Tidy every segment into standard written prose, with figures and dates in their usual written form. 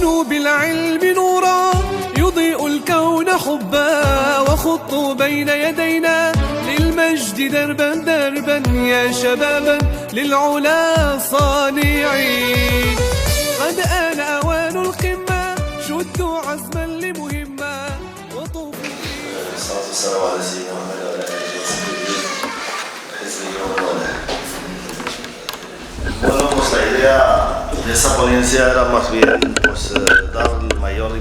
كونوا بالعلم نورا يضيء الكون حبا وخطوا بين يدينا للمجد دربا دربا يا شبابا للعلا صانعين. قد آن أوان القمة شدوا عزما لمهمة وطوفوا. الصلاة والسلام على سيدنا محمد وعلى آله وصحبه Bueno, pues la idea de esta ponencia era más bien pues, dar el mayor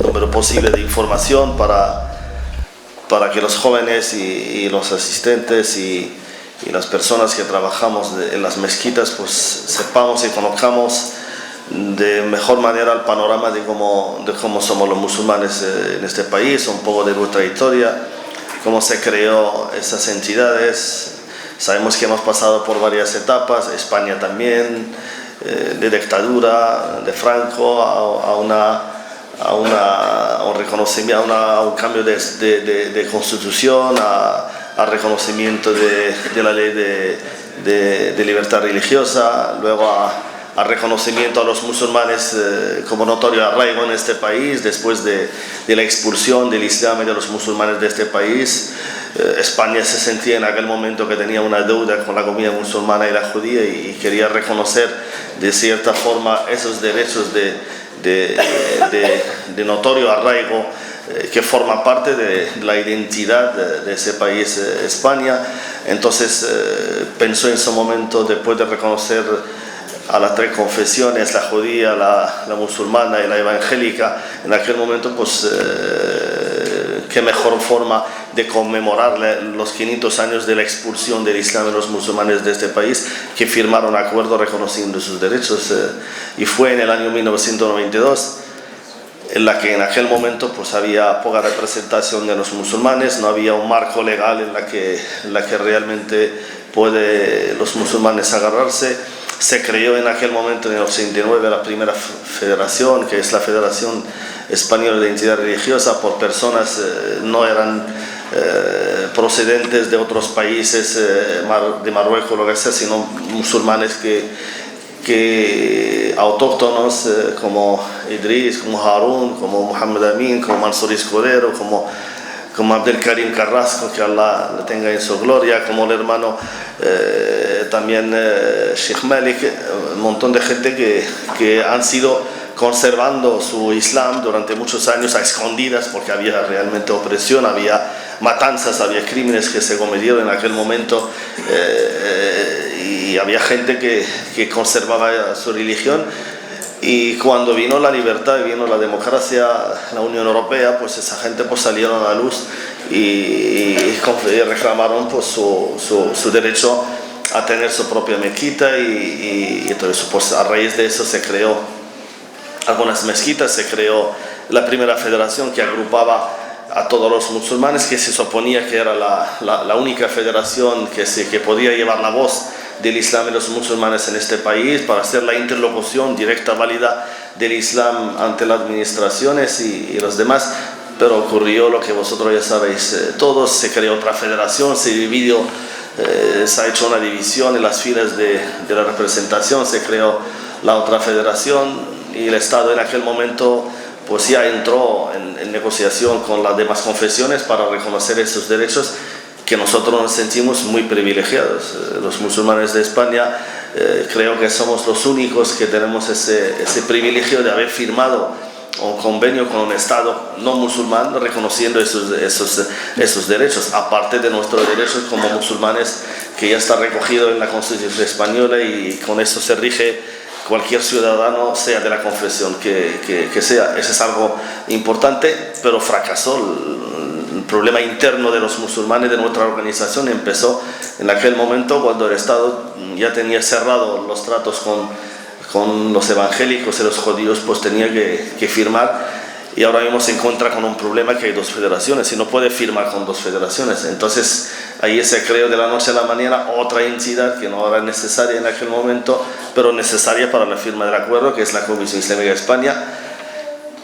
número posible de información para que los jóvenes y los asistentes y las personas que trabajamos en las mezquitas pues sepamos y conozcamos de mejor manera el panorama de cómo somos los musulmanes en este país, un poco de nuestra historia, cómo se creó esas entidades. Sabemos que hemos pasado por varias etapas, España también, de dictadura de Franco a un reconocimiento, a un cambio de constitución, a reconocimiento de la ley de libertad religiosa, luego a reconocimiento a los musulmanes como notorio arraigo en este país, después de la expulsión del Islam y de los musulmanes de este país. España se sentía en aquel momento que tenía una deuda con la comunidad musulmana y la judía y quería reconocer de cierta forma esos derechos de notorio arraigo que forma parte de la identidad de ese país, España. Entonces pensó en su momento, después de reconocer a las tres confesiones, la judía, la musulmana y la evangélica, en aquel momento pues qué mejor forma de conmemorar los 500 años de la expulsión del Islam de los musulmanes de este país, que firmaron un acuerdo reconociendo sus derechos, y fue en el año 1992 en la que en aquel momento pues había poca representación de los musulmanes, no había un marco legal en la que realmente puede los musulmanes agarrarse. Se creó en aquel momento, en el 89, la primera federación, que es la Federación Española de Identidad Religiosa, por personas no eran procedentes de otros países, de Marruecos, lo que sea, sino musulmanes que autóctonos, como Idris, como Harun, como Muhammad Amin, como Mansur Escudero, como Abdelkarim Carrasco, que Allah le tenga en su gloria, como el hermano también Sheikh Malik, un montón de gente que han sido conservando su Islam durante muchos años a escondidas, porque había realmente opresión, había matanzas, había crímenes que se cometieron en aquel momento, y había gente que conservaba su religión. Y cuando vino la libertad y vino la democracia, la Unión Europea, pues esa gente pues salieron a la luz y reclamaron pues su derecho a tener su propia mezquita, y entonces pues a raíz de eso se creó algunas mezquitas, se creó la primera federación que agrupaba a todos los musulmanes, que se suponía que era la única federación que podía llevar la voz del Islam y los musulmanes en este país, para hacer la interlocución directa, válida del Islam ante las administraciones y los demás. Pero ocurrió lo que vosotros ya sabéis todos, se creó otra federación, se dividió, se ha hecho una división en las filas de la representación, se creó la otra federación, y el Estado en aquel momento pues ya entró en negociación con las demás confesiones para reconocer esos derechos, que nosotros nos sentimos muy privilegiados. Los musulmanes de España creo que somos los únicos que tenemos ese privilegio de haber firmado un convenio con un Estado no musulmán reconociendo esos derechos, aparte de nuestros derechos como musulmanes, que ya está recogido en la Constitución española, y con eso se rige cualquier ciudadano, sea de la confesión que sea. Eso es algo importante, pero fracasó. El problema interno de los musulmanes de nuestra organización empezó en aquel momento, cuando el Estado ya tenía cerrado los tratos con los evangélicos y los judíos, pues tenía que firmar, y ahora mismo se encuentra con un problema, que hay dos federaciones y no puede firmar con dos federaciones. Entonces ahí se creó de la noche a la mañana otra entidad que no era necesaria en aquel momento, pero necesaria para la firma del acuerdo, que es la Comisión Islámica de España,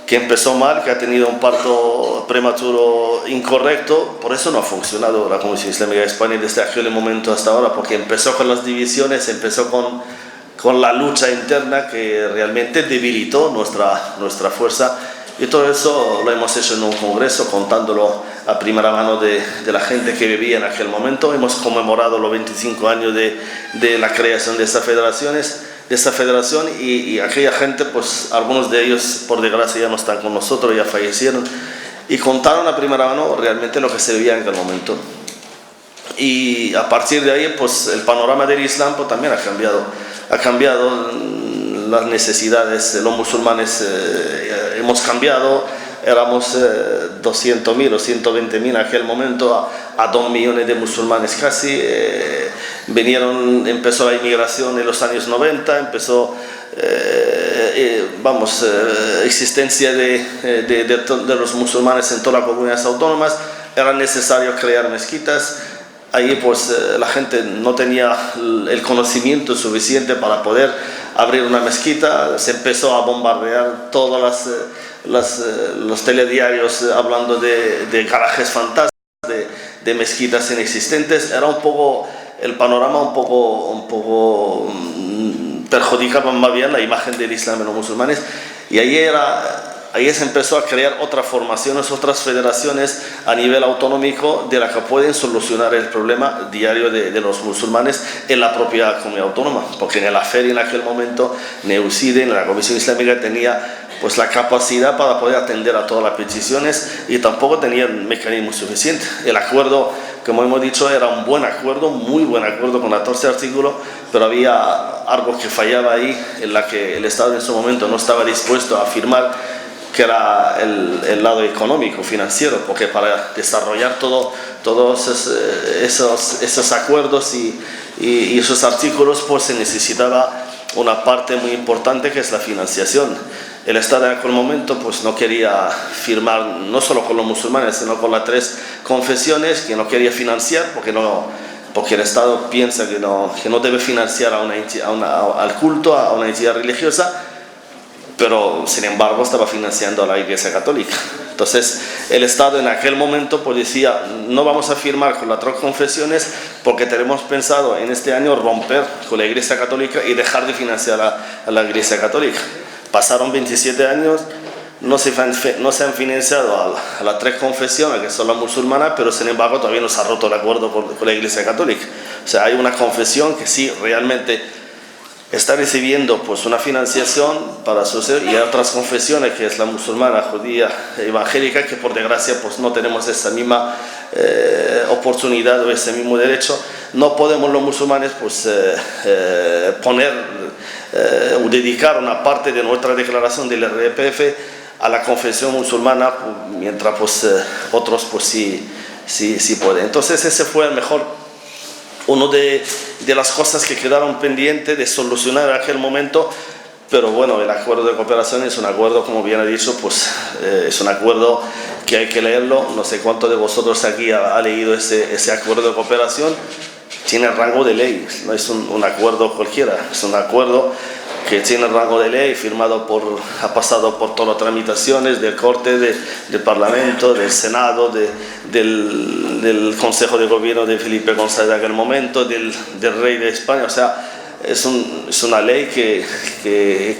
que empezó mal, que ha tenido un parto prematuro incorrecto. Por eso no ha funcionado la Comisión Islámica de España desde aquel momento hasta ahora, porque empezó con las divisiones, empezó con con la lucha interna que realmente debilitó nuestra fuerza. Y todo eso lo hemos hecho en un congreso, contándolo a primera mano de la gente que vivía en aquel momento. Hemos conmemorado los 25 años de la creación de esta federación, y aquella gente, pues algunos de ellos por desgracia ya no están con nosotros, ya fallecieron, y contaron a primera mano realmente lo que se vivía en aquel momento. Y a partir de ahí, pues el panorama del Islam pues, también ha cambiado las necesidades de los musulmanes, hemos cambiado. Éramos 200.000 o 120.000 en aquel momento a 2 millones de musulmanes casi. Empezó la inmigración en los años 90, empezó existencia de los musulmanes en todas las comunidades autónomas. Era necesario crear mezquitas. Ahí pues la gente no tenía el conocimiento suficiente para poder abrir una mezquita. Se empezó a bombardear todos los telediarios hablando de garajes fantasmas, de mezquitas inexistentes. Era un poco el panorama, un poco perjudicaba más bien la imagen del Islam en los musulmanes. Y ahí se empezó a crear otras formaciones, otras federaciones a nivel autonómico de las que pueden solucionar el problema diario de los musulmanes en la propia comunidad autónoma, porque en la feria en aquel momento Neucide, en la Comisión Islámica, tenía pues la capacidad para poder atender a todas las peticiones y tampoco tenía el mecanismo suficiente. El acuerdo, como hemos dicho, era un buen acuerdo, muy buen acuerdo con 14 artículos, pero había algo que fallaba ahí, en la que el Estado en ese momento no estaba dispuesto a firmar, que era el lado económico, financiero, porque para desarrollar todos esos acuerdos y esos artículos pues se necesitaba una parte muy importante, que es la financiación. El Estado en aquel momento pues no quería firmar, no solo con los musulmanes, sino con las 3 confesiones, que no quería financiar, porque el Estado piensa que no debe financiar al culto, a una entidad religiosa, pero sin embargo estaba financiando a la Iglesia Católica. Entonces el Estado en aquel momento pues decía: no vamos a firmar con las 3 confesiones porque tenemos pensado en este año romper con la Iglesia Católica y dejar de financiar a la Iglesia Católica. Pasaron 27 años, no se han financiado a las 3 confesiones, que son las musulmanas, pero sin embargo todavía no se ha roto el acuerdo con la Iglesia Católica. O sea, hay una confesión que sí realmente está recibiendo pues una financiación para suceder, y hay otras confesiones, que es la musulmana, judía, evangélica, que por desgracia pues no tenemos esa misma oportunidad o ese mismo derecho. No podemos los musulmanes pues o dedicar una parte de nuestra declaración del RPF a la confesión musulmana, mientras pues otros pues sí pueden. Entonces ese fue uno de las cosas que quedaron pendientes de solucionar en aquel momento. Pero bueno, el acuerdo de cooperación es un acuerdo, como bien ha dicho, pues es un acuerdo que hay que leerlo. No sé cuántos de vosotros aquí ha leído ese acuerdo de cooperación. Tiene rango de ley, no es un acuerdo cualquiera, es un acuerdo que tiene rango de ley, ha pasado por todas las tramitaciones del Corte, del Parlamento, del Senado, del Consejo de Gobierno de Felipe González en aquel momento, del Rey de España. O sea, es una ley que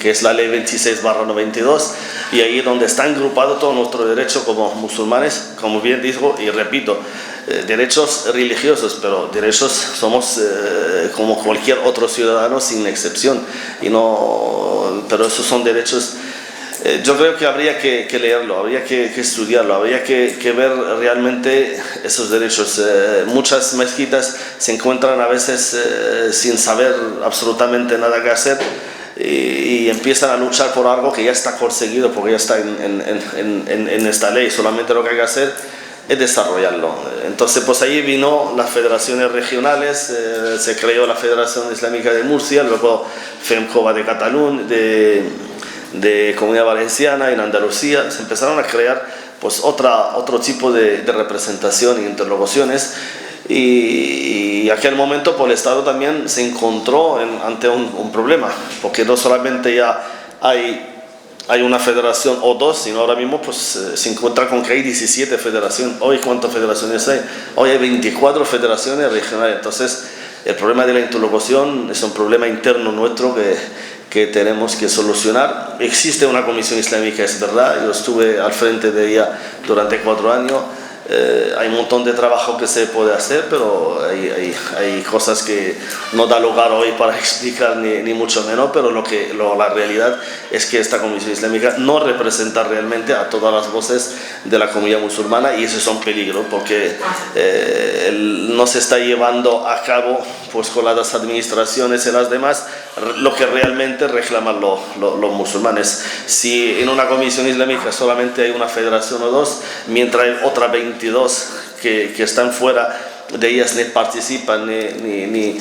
es la ley 26/92, y ahí donde está engrupado todo nuestro derecho como musulmanes, como bien digo y repito, derechos religiosos, pero derechos somos como cualquier otro ciudadano sin excepción, pero esos son derechos. Yo creo que habría que leerlo, habría que estudiarlo, habría que ver realmente esos derechos. Muchas mezquitas se encuentran a veces sin saber absolutamente nada que hacer, y empiezan a luchar por algo que ya está conseguido, porque ya está en esta ley. Solamente lo que hay que hacer es desarrollarlo. Entonces pues ahí vino las federaciones regionales, se creó la Federación Islámica de Murcia, luego FEMCOBA de Cataluña, de Comunidad Valenciana, en Andalucía. Se empezaron a crear pues otro tipo de representación e interlocuciones, y aquel momento pues el Estado también se encontró ante un problema, porque no solamente ya hay una federación o 2, sino ahora mismo pues se encuentra con que hay 17 federaciones. Hoy, ¿cuántas federaciones hay? Hoy hay 24 federaciones regionales. Entonces El problema de la interlocución es un problema interno nuestro que tenemos que solucionar. Existe una comisión islámica, es verdad, yo estuve al frente de ella durante 4 años. Hay un montón de trabajo que se puede hacer, pero hay cosas que no da lugar hoy para explicar ni mucho menos, pero la realidad es que esta Comisión Islámica no representa realmente a todas las voces de la comunidad musulmana, y eso es un peligro porque no se está llevando a cabo pues con las administraciones y las demás lo que realmente reclaman los musulmanes. Si en una Comisión Islámica solamente hay una federación o dos, mientras hay otras 22 que están fuera de ellas, ni participan ni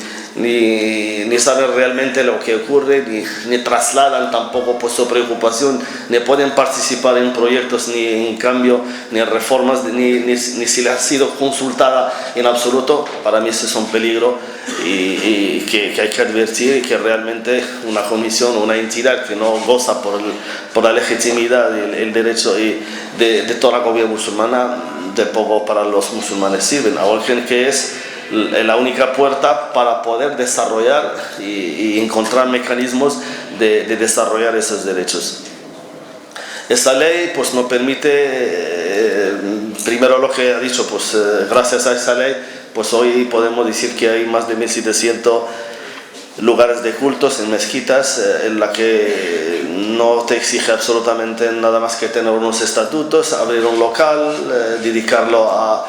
saben realmente lo que ocurre, ni trasladan tampoco pues su preocupación, ni pueden participar en proyectos, ni en cambio, ni en reformas, ni si les ha sido consultada en absoluto. Para mí eso es un peligro y que hay que advertir, que realmente una comisión, una entidad que no goza por la legitimidad y el derecho de toda la comunidad musulmana, de poco para los musulmanes sirven. Ahora que es la única puerta para poder desarrollar y encontrar mecanismos de desarrollar esos derechos. Esta ley pues nos permite, primero lo que ha dicho, pues gracias a esa ley pues hoy podemos decir que hay más de 1.700 lugares de cultos en mezquitas, en la que no te exige absolutamente nada más que tener unos estatutos, abrir un local, dedicarlo a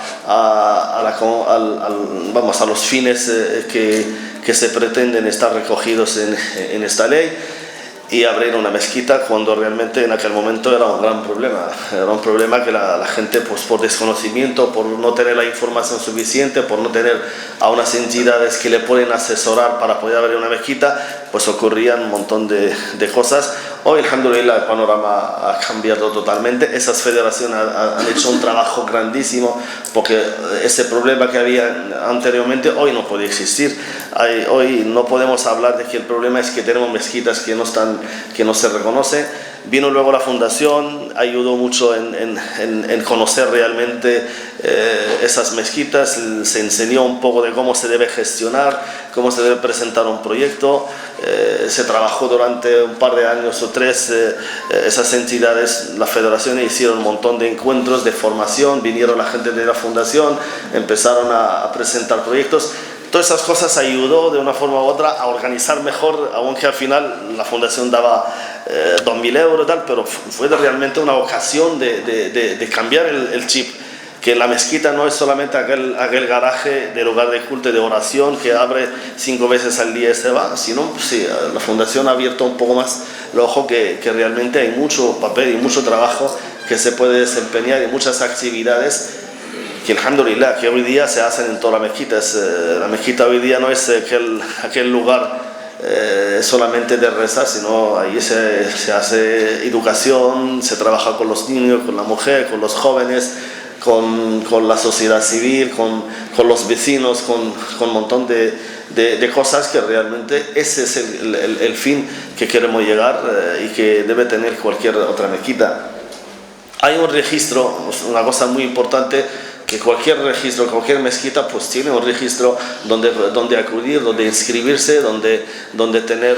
los fines que se pretenden estar recogidos en esta ley, y abrir una mezquita cuando realmente en aquel momento era un gran problema. Era un problema que la gente, pues por desconocimiento, por no tener la información suficiente, por no tener a unas entidades que le pueden asesorar para poder abrir una mezquita, pues ocurrían un montón de cosas. Hoy, alhamdulillah, el panorama ha cambiado totalmente. Esas federaciones han hecho un trabajo grandísimo, porque ese problema que había anteriormente hoy no puede existir. Hoy no podemos hablar de que el problema es que tenemos mezquitas que no se reconocen. Vino luego la fundación, ayudó mucho en conocer realmente esas mezquitas, se enseñó un poco de cómo se debe gestionar, cómo se debe presentar un proyecto. Se trabajó durante un par de años o 3, esas entidades, las federaciones hicieron un montón de encuentros de formación, vinieron la gente de la fundación, empezaron a presentar proyectos. Todas esas cosas ayudó de una forma u otra a organizar mejor, aunque al final la fundación daba 2.000 euros y tal, pero fue realmente una ocasión de cambiar el chip, que la mezquita no es solamente aquel garaje de lugar de culto y de oración que abre 5 veces al día y se va, sino sí, la fundación ha abierto un poco más el ojo, que realmente hay mucho papel y mucho trabajo que se puede desempeñar y muchas actividades que alhamdulillah que hoy día se hacen en todas las mezquitas. La mezquita hoy día no es aquel lugar solamente de rezar, sino ahí se hace educación, se trabaja con los niños, con la mujer, con los jóvenes, con la sociedad civil, con los vecinos, con un montón de cosas que realmente ese es el fin que queremos llegar y que debe tener cualquier otra mezquita. Hay un registro, una cosa muy importante, que cualquier registro, cualquier mezquita pues tiene un registro donde acudir, donde inscribirse, donde tener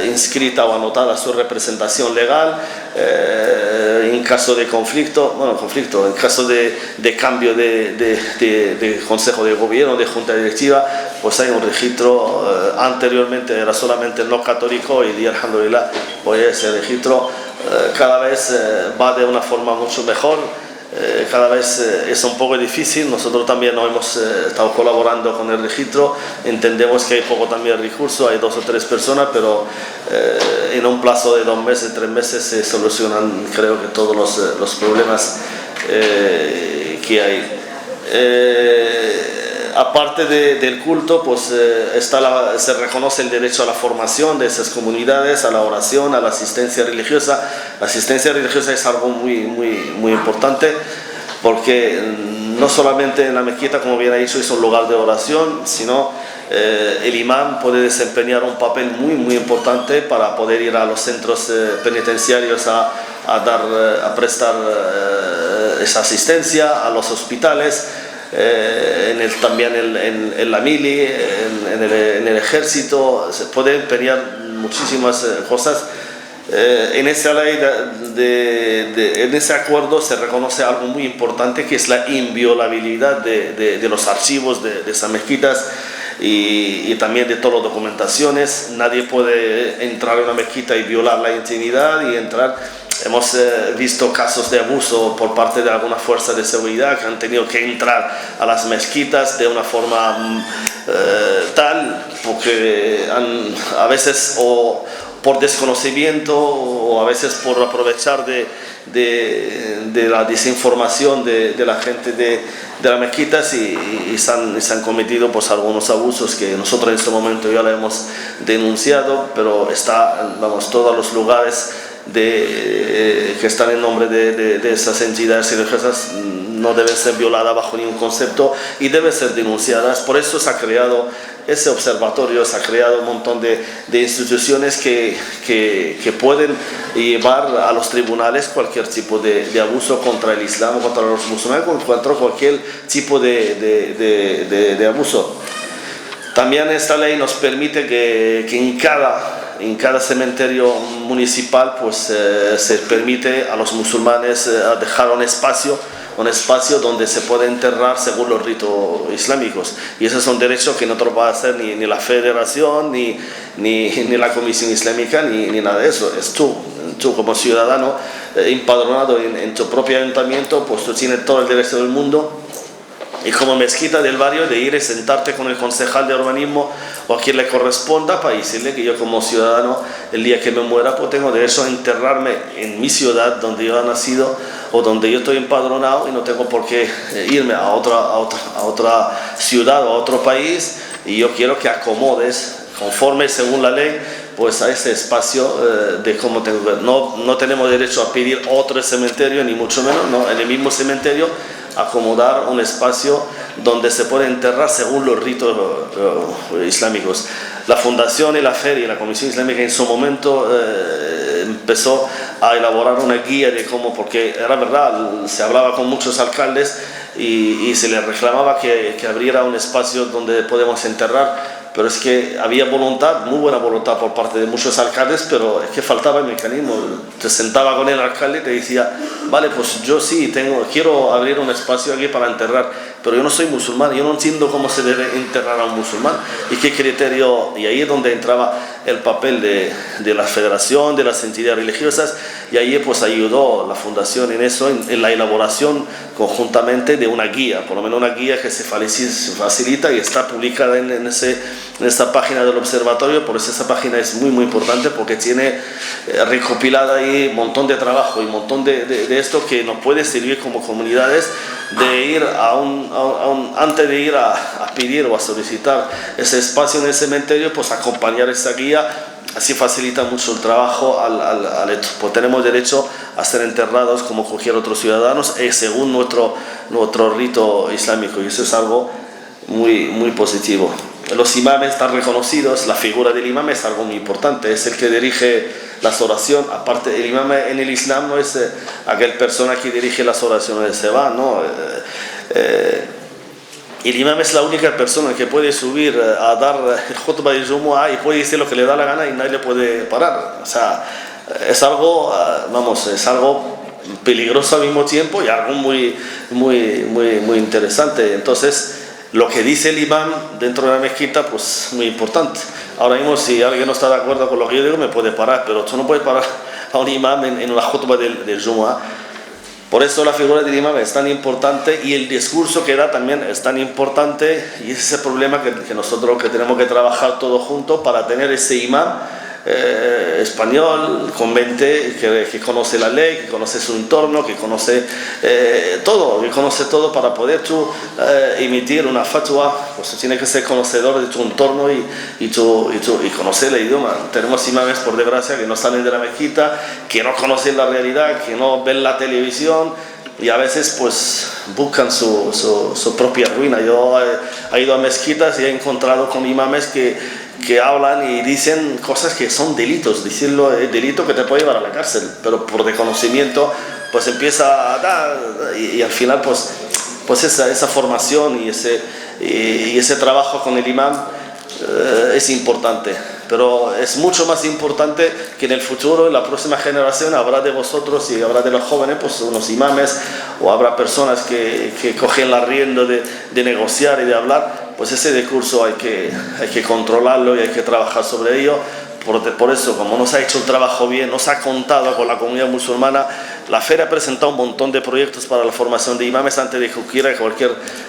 inscrita o anotada su representación legal, en caso de en caso de cambio de consejo de gobierno, de junta directiva, pues hay un registro. Anteriormente era solamente el no católico, hoy día alhamdulillah pues ese registro cada vez va de una forma mucho mejor. Cada vez es un poco difícil. Nosotros también nos hemos estado colaborando con el registro, entendemos que hay poco también recursos, hay 2 o 3 personas, pero en un plazo de 2 meses, 3 meses se solucionan, creo que todos los problemas que hay. Aparte del culto, pues se reconoce el derecho a la formación de esas comunidades, a la oración, a la asistencia religiosa. La asistencia religiosa es algo muy importante, porque no solamente en la mezquita, como bien ha dicho, es un lugar de oración, sino el imán puede desempeñar un papel muy importante para poder ir a los centros penitenciarios a prestar esa asistencia, a los hospitales. también en la mili, en el ejército, se pueden pelear muchísimas cosas. En esa ley en ese acuerdo se reconoce algo muy importante, que es la inviolabilidad de los archivos de esas mezquitas y también de todas las documentaciones. Nadie puede entrar a una mezquita y violar la intimidad y entrar. Hemos visto casos de abuso por parte de algunas fuerzas de seguridad que han tenido que entrar a las mezquitas de una forma tal, porque a veces o por desconocimiento o a veces por aprovechar de la desinformación de la gente de las mezquitas y se han cometido pues algunos abusos que nosotros en este momento ya lo hemos denunciado, pero todos los lugares que están en nombre de esas entidades religiosas no deben ser violadas bajo ningún concepto y deben ser denunciadas. Por eso se ha creado ese observatorio, se ha creado un montón de instituciones que pueden llevar a los tribunales cualquier tipo de abuso contra el Islam, contra los musulmanes, contra cualquier tipo de abuso. También esta ley nos permite que en cada cementerio municipal pues se permite a los musulmanes dejar un espacio donde se puede enterrar según los ritos islámicos, y ese es un derecho que no te lo va a hacer ni la federación ni la comisión islámica ni nada de eso. Es tú como ciudadano empadronado en tu propio ayuntamiento, pues tú tienes todo el derecho del mundo, y como mezquita del barrio, de ir y sentarte con el concejal de urbanismo o a quien le corresponda para decirle que yo como ciudadano, el día que me muera, pues tengo derecho a enterrarme en mi ciudad donde yo he nacido o donde yo estoy empadronado, y no tengo por qué irme a otra ciudad o a otro país, y yo quiero que acomodes conforme según la ley pues a ese espacio de cómo tengo que ver. No tenemos derecho a pedir otro cementerio, ni mucho menos, no, en el mismo cementerio acomodar un espacio donde se puede enterrar según los ritos islámicos. La Fundación y la FER y la Comisión Islámica en su momento empezó a elaborar una guía de cómo, porque era verdad, se hablaba con muchos alcaldes y se les reclamaba que abriera un espacio donde podemos enterrar, pero es que había voluntad, muy buena voluntad por parte de muchos alcaldes, pero es que faltaba el mecanismo. Te sentaba con el alcalde y te decía, vale, pues yo sí, quiero abrir un espacio aquí para enterrar, pero yo no soy musulmán, yo no entiendo cómo se debe enterrar a un musulmán y qué criterio, y ahí es donde entraba el papel de la federación, de las entidades religiosas, y ahí pues ayudó la fundación en eso, en la elaboración conjuntamente de una guía, por lo menos una guía que se facilita y está publicada en esta página del observatorio. Por eso esa página es muy importante, porque tiene recopilada ahí un montón de trabajo y un montón de esto que nos puede servir como comunidades de ir antes de ir a pedir o a solicitar ese espacio en el cementerio, pues acompañar esa guía. Así facilita mucho el trabajo pues tenemos derecho a ser enterrados como cualquier otro ciudadano según nuestro rito islámico, y eso es algo muy positivo. Los imames están reconocidos, la figura del imam es algo muy importante, es el que dirige las oraciones. Aparte, el imam en el Islam no es aquel persona que dirige las oraciones de Seba, no. El imam es la única persona que puede subir a dar el khutbah de Jumu'ah y puede decir lo que le da la gana y nadie le puede parar. O sea, es algo, es algo peligroso al mismo tiempo y algo muy interesante. Entonces, lo que dice el imam dentro de la mezquita, pues muy importante. Ahora mismo, si alguien no está de acuerdo con lo que yo digo, me puede parar, pero tú no puedes parar a un imam en una khutbah del Jumu'ah. Por eso la figura del imam es tan importante y el discurso que da también es tan importante, y ese es el problema que nosotros tenemos que trabajar todos juntos para tener ese imam español, con mente, que conoce la ley, que conoce su entorno, que conoce todo para poder tú emitir una fatwa. Pues tiene que ser conocedor de tu entorno y conocer el idioma. Tenemos imames, por desgracia, que no salen de la mezquita, que no conocen la realidad, que no ven la televisión, y a veces pues buscan su propia ruina. Yo he ido a mezquitas y he encontrado con imames que hablan y dicen cosas que son delitos. Decirlo es delito que te puede llevar a la cárcel, pero por desconocimiento pues empieza a dar, y al final pues pues esa formación y ese trabajo con el imam es importante. Pero es mucho más importante que en el futuro, en la próxima generación, habrá de vosotros y habrá de los jóvenes, pues unos imames, o habrá personas que cogen la rienda de negociar y de hablar. Pues ese discurso hay que controlarlo y hay que trabajar sobre ello. Por eso, como no se ha hecho el trabajo bien, no se ha contado con la comunidad musulmana, la FER ha presentado un montón de proyectos para la formación de imames antes de que ocurra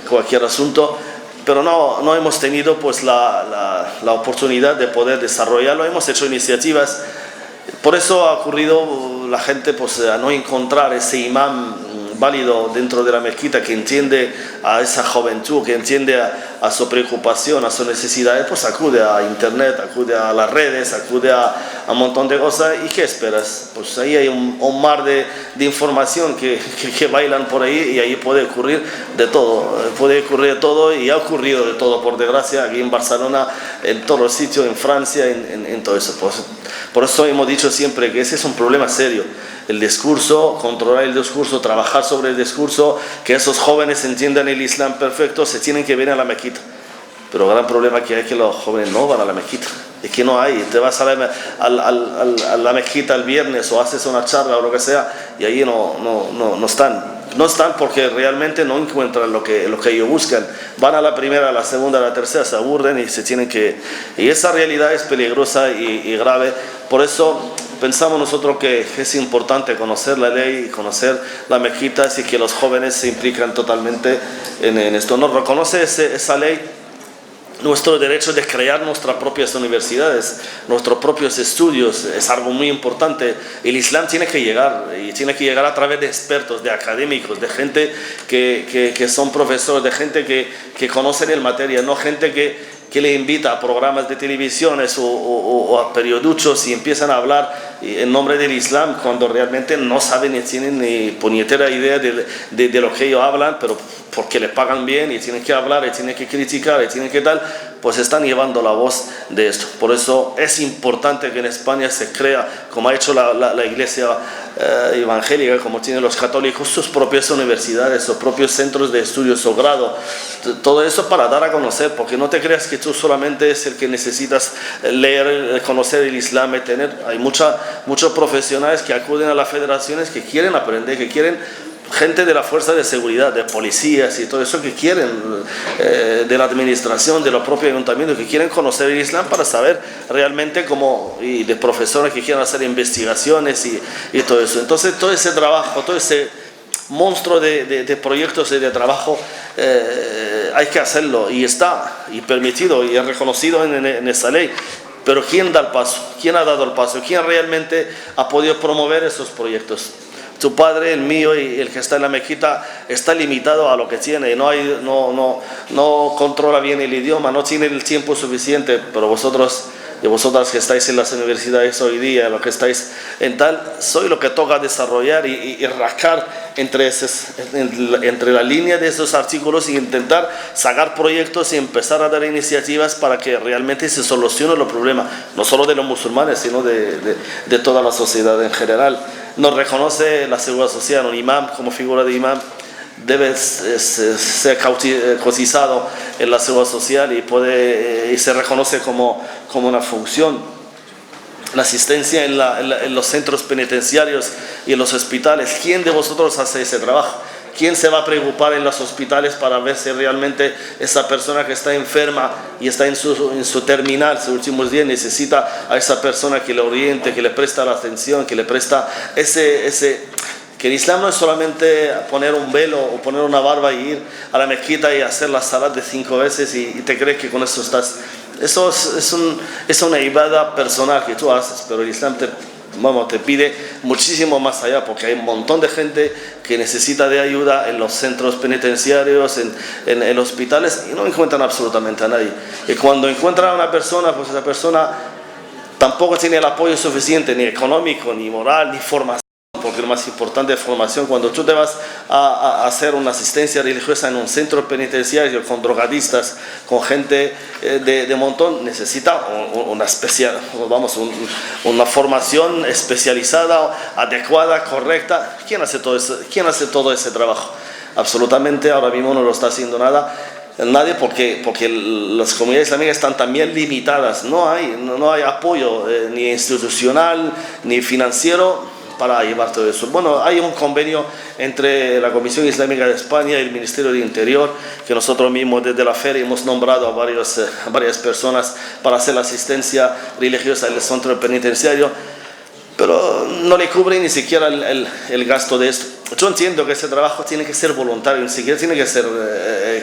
cualquier asunto. Pero no hemos tenido pues la oportunidad de poder desarrollarlo. Hemos hecho iniciativas, por eso ha ocurrido la gente pues a no encontrar ese imam válido dentro de la mezquita que entiende a esa juventud, que entiende a su preocupación, a sus necesidades, pues acude a internet, acude a las redes, acude a un montón de cosas. ¿Y qué esperas? Pues ahí hay un mar de información que bailan por ahí, y ahí puede ocurrir de todo, y ha ocurrido de todo, por desgracia, aquí en Barcelona, en todos los sitios, en Francia, en todo eso. Por eso hemos dicho siempre que ese es un problema serio. El discurso, controlar el discurso, trabajar sobre el discurso, que esos jóvenes entiendan el Islam perfecto, se tienen que venir a la mezquita. Pero el gran problema que hay es que los jóvenes no van a la mezquita. Es que no hay. Te vas a la mezquita el viernes o haces una charla o lo que sea, y ahí no están. No están porque realmente no encuentran lo que ellos buscan. Van a la primera, a la segunda, a la tercera, se aburren y se tienen que... Y esa realidad es peligrosa y grave. Por eso pensamos nosotros que es importante conocer la ley, conocer la mezquita, y que los jóvenes se implican totalmente en esto. Nos reconoce esa ley nuestro derecho de crear nuestras propias universidades, nuestros propios estudios. Es algo muy importante. El Islam tiene que llegar, y tiene que llegar a través de expertos, de académicos, de gente que son profesores, de gente que conocen el materia, no gente que le invita a programas de televisiones o a perióduchos y empiezan a hablar en nombre del Islam cuando realmente no saben ni tienen ni puñetera idea de lo que ellos hablan, pero porque les pagan bien y tienen que hablar y tienen que criticar y tienen que tal, pues están llevando la voz de esto. Por eso es importante que en España se crea, como ha hecho la iglesia evangélica, como tienen los católicos, sus propias universidades, sus propios centros de estudios o grado. Todo eso para dar a conocer, porque no te creas que tú solamente es el que necesitas leer, conocer el Islam y tener. Hay muchos profesionales que acuden a las federaciones que quieren aprender, que quieren, gente de la fuerza de seguridad, de policías y todo eso, que quieren, de la administración, de los propios ayuntamientos, que quieren conocer el Islam para saber realmente cómo, y de profesores que quieren hacer investigaciones y todo eso. Entonces todo ese trabajo, todo ese monstruo de proyectos y de trabajo, hay que hacerlo, y está y permitido y reconocido en esa ley. Pero ¿quién da el paso? ¿Quién ha dado el paso? ¿Quién realmente ha podido promover esos proyectos? Tu padre, el mío y el que está en la mezquita está limitado a lo que tiene, no controla bien el idioma, no tiene el tiempo suficiente. Pero vosotros y vosotras que estáis en las universidades hoy día, los que estáis en tal, soy lo que toca desarrollar y rascar entre la línea de esos artículos, y intentar sacar proyectos y empezar a dar iniciativas para que realmente se solucionen los problemas, no solo de los musulmanes, sino de toda la sociedad en general. Nos reconoce la Seguridad Social, un imam como figura de imam debe ser cotizado en la Seguridad Social y se reconoce como una función. La asistencia en los centros penitenciarios y en los hospitales. ¿Quién de vosotros hace ese trabajo? ¿Quién se va a preocupar en los hospitales para ver si realmente esa persona que está enferma y está en su terminal, sus últimos días, necesita a esa persona que le oriente, que le presta la atención, que le presta que el Islam no es solamente poner un velo o poner una barba y ir a la mezquita y hacer la salat de 5 veces y te crees que con eso estás. Eso es una ibada personal que tú haces, pero el Islam te pide muchísimo más allá, porque hay un montón de gente que necesita de ayuda en los centros penitenciarios, en hospitales, y no encuentran absolutamente a nadie. Y cuando encuentran a una persona, pues esa persona tampoco tiene el apoyo suficiente, ni económico, ni moral, ni formación. Porque lo más importante es formación. Cuando tú te vas a hacer una asistencia religiosa en un centro penitenciario con drogadistas, con gente de montón, necesita una formación especializada, adecuada, correcta. ¿Quién hace todo ese trabajo? absolutamente ahora mismo no lo está haciendo nadie porque las comunidades islámicas están también limitadas, no hay apoyo ni institucional ni financiero para llevar todo eso. Bueno, hay un convenio entre la Comisión Islámica de España y el Ministerio de Interior, que nosotros mismos desde la feria hemos nombrado a varias personas para hacer la asistencia religiosa en el centro penitenciario, pero no le cubre ni siquiera el gasto de esto. Yo entiendo que ese trabajo tiene que ser voluntario, ni siquiera tiene que ser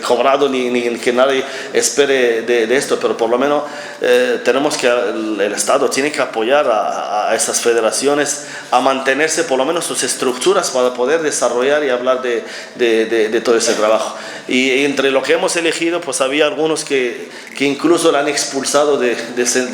cobrado ni que nadie espere de esto, pero por lo menos tenemos que, el Estado tiene que apoyar a estas federaciones a mantenerse por lo menos sus estructuras para poder desarrollar y hablar de todo ese trabajo. Y entre lo que hemos elegido, pues había algunos que incluso la han expulsado de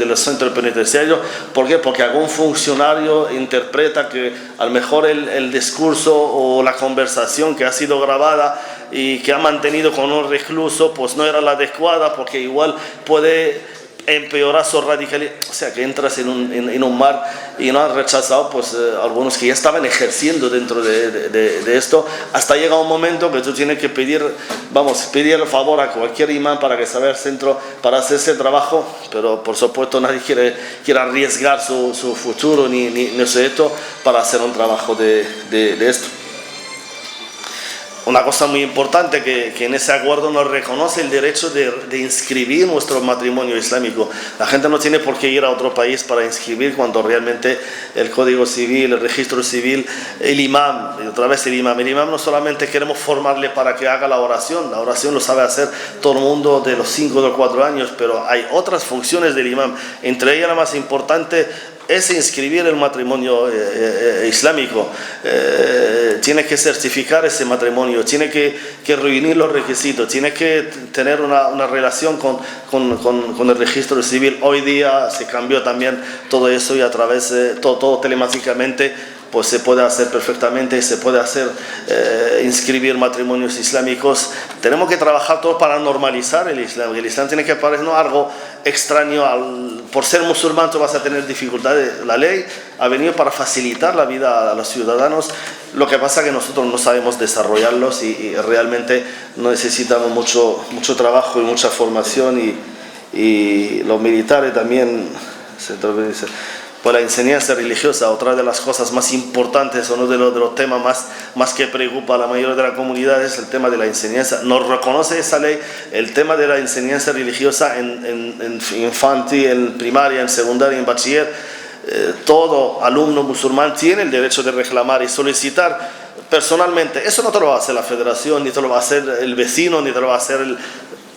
los centros penitenciarios. ¿Por qué? Porque algún funcionario interpreta que a lo mejor el discurso o la conversación que ha sido grabada y que ha mantenido con un recluso pues no era la adecuada, porque igual puede empeorar su radicalidad, o sea que entras en un mar, y no han rechazado pues algunos que ya estaban ejerciendo dentro de esto, hasta llega un momento que tú tienes que pedir el favor a cualquier imán para que se vaya al centro para hacer ese trabajo, pero por supuesto nadie quiere arriesgar su futuro ni su esto para hacer un trabajo de esto. Una cosa muy importante que en ese acuerdo nos reconoce el derecho de inscribir nuestro matrimonio islámico. La gente no tiene por qué ir a otro país para inscribir cuando realmente el Código Civil, el registro civil, el imam, y otra vez el imam no solamente queremos formarle para que haga la oración lo sabe hacer todo el mundo de los 5 o 4 años, pero hay otras funciones del imam, entre ellas la más importante es inscribir el matrimonio islámico, tiene que certificar ese matrimonio, tiene que reunir los requisitos, tiene que tener una relación con el registro civil. Hoy día se cambió también todo eso y a través de todo telemáticamente pues se puede hacer perfectamente, se puede hacer inscribir matrimonios islámicos. Tenemos que trabajar todo para normalizar el Islam. El Islam tiene que parecer algo extraño. Por ser musulmán tú vas a tener dificultades. La ley ha venido para facilitar la vida a los ciudadanos. Lo que pasa es que nosotros no sabemos desarrollarlos y realmente necesitamos mucho trabajo y mucha formación, y los militares también pues la enseñanza religiosa, otra de las cosas más importantes, uno de los temas más que preocupa a la mayoría de la comunidad es el tema de la enseñanza. Nos reconoce esa ley el tema de la enseñanza religiosa en infantil, en primaria, en secundaria, en bachiller. Todo alumno musulmán tiene el derecho de reclamar y solicitar personalmente. Eso no te lo va a hacer la federación, ni te lo va a hacer el vecino, ni te lo va a hacer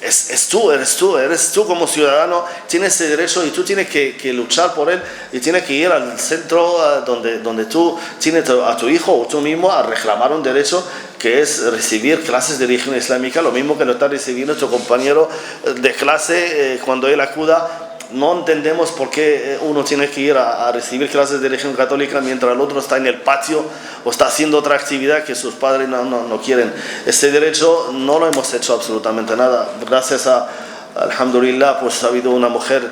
eres tú como ciudadano, tienes ese derecho y tú tienes que luchar por él, y tienes que ir al centro donde tú tienes a tu hijo o tú mismo a reclamar un derecho, que es recibir clases de religión islámica, lo mismo que lo está recibiendo tu compañero de clase cuando él acuda. No entendemos por qué uno tiene que ir a recibir clases de religión católica mientras el otro está en el patio o está haciendo otra actividad que sus padres no quieren. Ese derecho no lo hemos hecho absolutamente nada. Gracias alhamdulillah, pues ha habido una mujer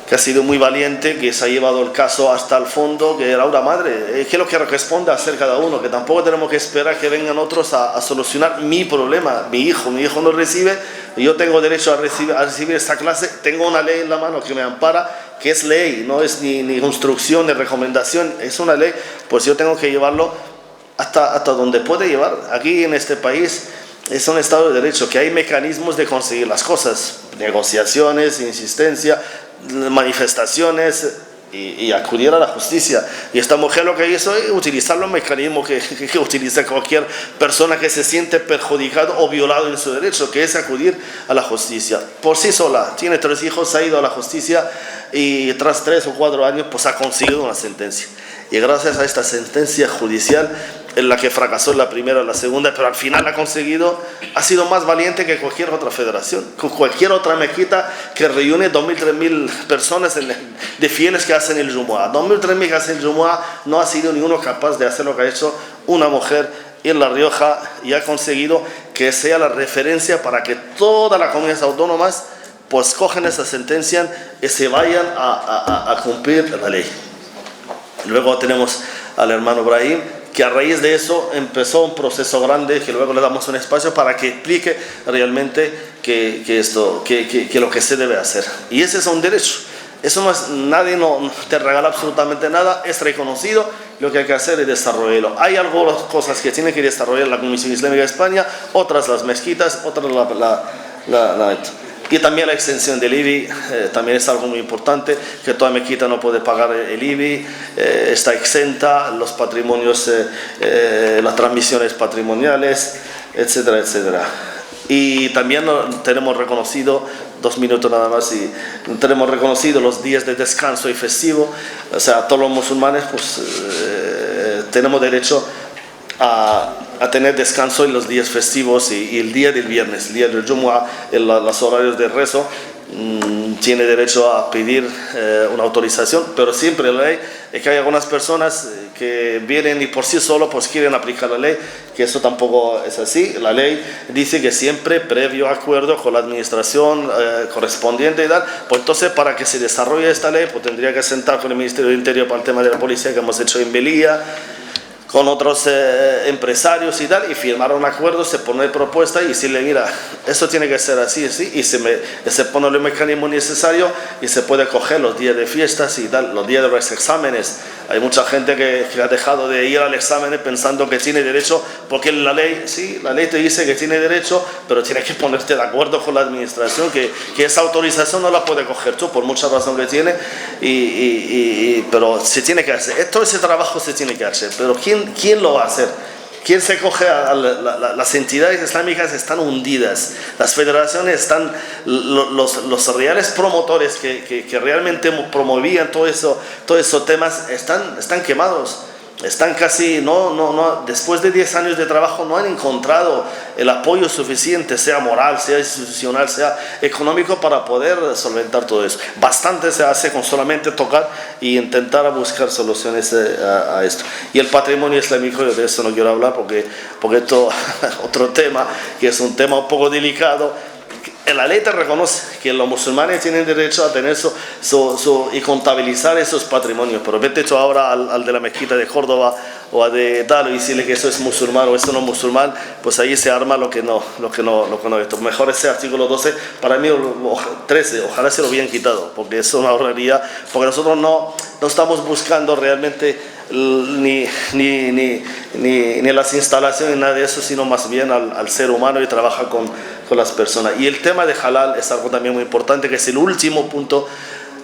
que ha sido muy valiente, que se ha llevado el caso hasta el fondo, que era una madre. ¿Qué es lo que responde a hacer cada uno? Que tampoco tenemos que esperar que vengan otros a solucionar mi problema. Mi hijo no recibe, yo tengo derecho a recibir esta clase, tengo una ley en la mano que me ampara, que es ley, no es ni instrucción ni recomendación, es una ley, pues yo tengo que llevarlo hasta donde puede llevar. Aquí en este país es un Estado de Derecho, que hay mecanismos de conseguir las cosas, negociaciones, insistencia, manifestaciones y acudir a la justicia. Y esta mujer lo que hizo es utilizar los mecanismos que utiliza cualquier persona que se siente perjudicado o violado en su derecho, que es acudir a la justicia. Por sí sola, tiene 3 hijos, ha ido a la justicia y tras 3 o 4 años pues ha conseguido una sentencia. Y gracias a esta sentencia judicial, en la que fracasó en la primera, en la segunda, pero al final ha conseguido, ha sido más valiente que cualquier otra federación, con cualquier otra mezquita que reúne 2.000, 3.000 personas de fieles que hacen el Jumu'ah. 2.000, 3.000 que hacen el Jumu'ah, no ha sido ninguno capaz de hacer lo que ha hecho una mujer en La Rioja, y ha conseguido que sea la referencia para que todas las comunidades autónomas pues cogen esa sentencia y se vayan a cumplir la ley. Luego tenemos al hermano Brahim, que a raíz de eso empezó un proceso grande, que luego le damos un espacio para que explique realmente que lo que se debe hacer. Y ese es un derecho. Eso no es, nadie no te regala absolutamente nada, es reconocido, lo que hay que hacer es desarrollarlo. Hay algunas cosas que tiene que desarrollar la Comisión Islámica de España, otras las mezquitas, otras y también la extensión del IBI, también es algo muy importante, que toda mezquita no puede pagar el IBI, está exenta, los patrimonios, las transmisiones patrimoniales, etcétera, etcétera. Y también tenemos reconocido, 2 minutos nada más, y tenemos reconocido los días de descanso y festivo, o sea, todos los musulmanes pues tenemos derecho a tener descanso en los días festivos y el día del viernes, el día del Jumu'ah, en los horarios de rezo, tiene derecho a pedir una autorización, pero siempre la ley es que hay algunas personas que vienen y por sí solo pues quieren aplicar la ley, que eso tampoco es así. La ley dice que siempre previo acuerdo con la administración correspondiente y tal, pues entonces para que se desarrolle esta ley pues tendría que sentar con el Ministerio del Interior para el tema de la policía que hemos hecho en Melilla, con otros empresarios y tal, y firmar un acuerdo, se pone propuesta y decirle, mira, eso tiene que ser así, así, y se pone el mecanismo necesario y se puede coger los días de fiestas y tal, los días de los exámenes. Hay mucha gente que ha dejado de ir al examen pensando que tiene derecho, porque la ley, sí, la ley te dice que tiene derecho, pero tienes que ponerte de acuerdo con la administración, que esa autorización no la puede coger tú, por mucha razón que tiene, pero se tiene que hacer, todo ese trabajo se tiene que hacer, pero ¿quién lo va a hacer? ¿Quién se coge las entidades islámicas están hundidas? Las federaciones están, los reales promotores que realmente promovían todos esos temas están quemados. Están casi, después de 10 años de trabajo no han encontrado el apoyo suficiente, sea moral, sea institucional, sea económico, para poder solventar todo eso. Bastante se hace con solamente tocar e intentar buscar soluciones a esto. Y el patrimonio islámico, yo de eso no quiero hablar porque esto es otro tema, que es un tema un poco delicado. La ley te reconoce que los musulmanes tienen derecho a tener y contabilizar esos patrimonios, pero vete tú ahora al de la mezquita de Córdoba o a de tal y decirle que eso es musulmán o eso no es musulmán, pues ahí se arma lo que no. Esto. Mejor ese artículo 12, para mí 13, ojalá se lo hubieran quitado, porque eso me ahorraría, porque nosotros no estamos buscando realmente ni las instalaciones ni nada de eso, sino más bien al ser humano y trabaja con las personas. Y el tema de halal es algo también muy importante, que es el último punto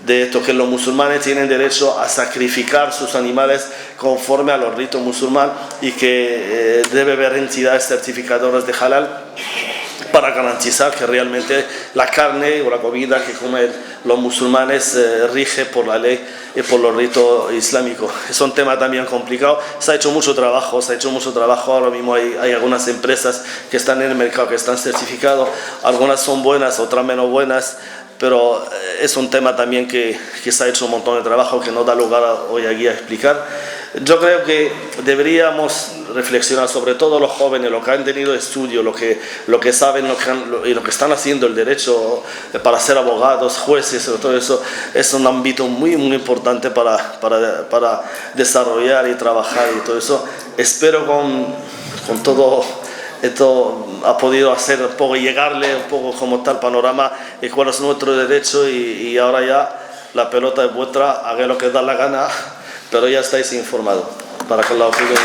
de esto, que los musulmanes tienen derecho a sacrificar sus animales conforme a los ritos musulmanes y que debe haber entidades certificadoras de halal para garantizar que realmente la carne o la comida que comen los musulmanes rige por la ley y por los ritos islámicos. Es un tema también complicado, se ha hecho mucho trabajo, ahora mismo hay algunas empresas que están en el mercado, que están certificadas, algunas son buenas, otras menos buenas, pero es un tema también que se ha hecho un montón de trabajo que no da lugar hoy aquí a explicar. Yo creo que deberíamos reflexionar, sobre todo los jóvenes, los que han tenido estudio, lo que saben y lo que están haciendo el derecho para ser abogados, jueces, todo eso es un ámbito muy, muy importante para desarrollar y trabajar y todo eso. Espero con todo esto ha podido hacer un poco, llegarle un poco como tal panorama de cuál es nuestro derecho y ahora ya la pelota es vuestra, haga lo que da la gana, pero ya estáis informados. Para que la opinión se